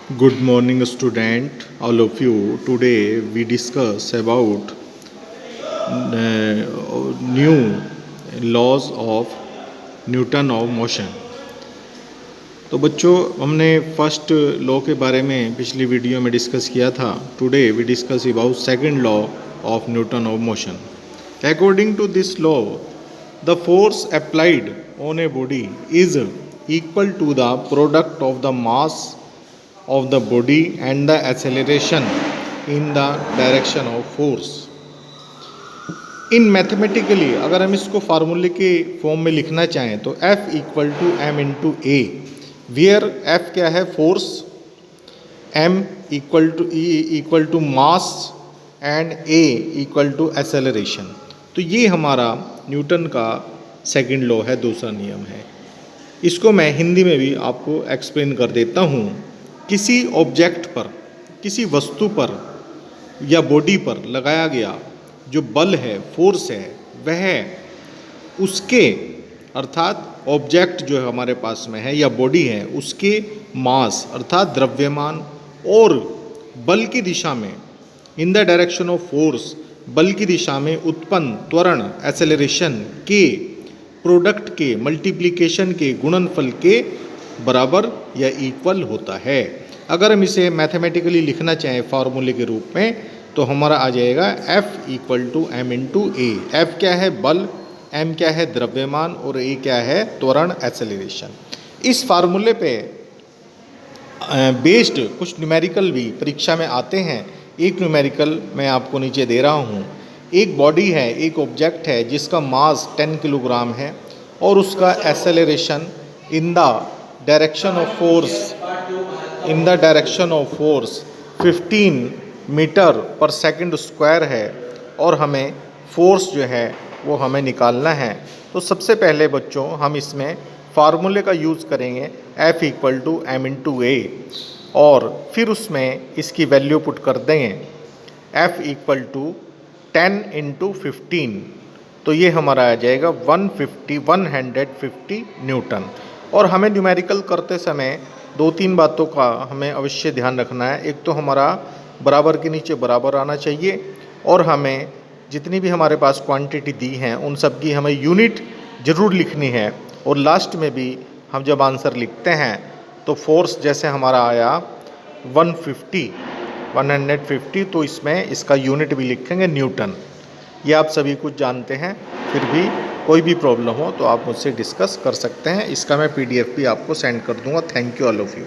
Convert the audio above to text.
Good morning, student. All of you. Today we discuss about new laws of Newton of motion. तो बच्चों, हमने first law के बारे में पिछली वीडियो में डिस्कस किया था। Today we discuss about second law of Newton of motion. According to this law, the force applied on a body is equal to the product of the mass of the body and the acceleration in the direction of force। In mathematically अगर हम इसको फार्मूले के form में लिखना चाहें तो F equal to M into A, where F क्या है? Force, M equal to mass and A equal to acceleration. तो ये हमारा न्यूटन का सेकंड लॉ है, दूसरा नियम है। इसको मैं हिंदी में भी आपको एक्सप्लेन कर देता हूँ। किसी ऑब्जेक्ट पर, किसी वस्तु पर या बॉडी पर लगाया गया जो बल है, फोर्स है, वह उसके अर्थात ऑब्जेक्ट जो है हमारे पास में है या बॉडी है, उसके मास अर्थात द्रव्यमान और बल की दिशा में, इन द डायरेक्शन ऑफ फोर्स, बल की दिशा में उत्पन्न त्वरण एक्सेलरेशन के प्रोडक्ट के, मल्टीप्लिकेशन के, गुणनफल के बराबर या इक्वल होता है। अगर हम इसे मैथमेटिकली लिखना चाहें फार्मूले के रूप में तो हमारा आ जाएगा F equal to M into A. F क्या है? बल, M क्या है? द्रव्यमान और A क्या है? त्वरण एक्सेलरेशन। इस फार्मूले पे बेस्ड कुछ न्यूमेरिकल भी परीक्षा में आते हैं। एक न्यूमेरिकल मैं आपको नीचे दे रहा हूँ। एक बॉडी है, एक ऑब्जेक्ट है जिसका मास 10 किलोग्राम है और उसका acceleration in the direction of force 15 metre per second square है और हमें फोर्स जो है वो हमें निकालना है। तो सबसे पहले बच्चों हम इसमें फार्मूले का यूज़ करेंगे F equal to M into a और फिर उसमें इसकी वैल्यू पुट कर देंगे F इक्वल टू 10 इंटू 15। तो ये हमारा आ जाएगा 150 न्यूटन। और हमें न्यूमेरिकल करते समय दो तीन बातों का हमें अवश्य ध्यान रखना है। एक तो हमारा बराबर के नीचे बराबर आना चाहिए और हमें जितनी भी हमारे पास क्वांटिटी दी हैं उन सब की हमें यूनिट ज़रूर लिखनी है। और लास्ट में भी हम जब आंसर लिखते हैं तो फोर्स जैसे हमारा आया 150, तो इसमें इसका यूनिट भी लिखेंगे न्यूटन। ये आप सभी कुछ जानते हैं, फिर भी कोई भी प्रॉब्लम हो तो आप मुझसे डिस्कस कर सकते हैं। इसका मैं PDF भी आपको सेंड कर दूंगा। Thank you all of you.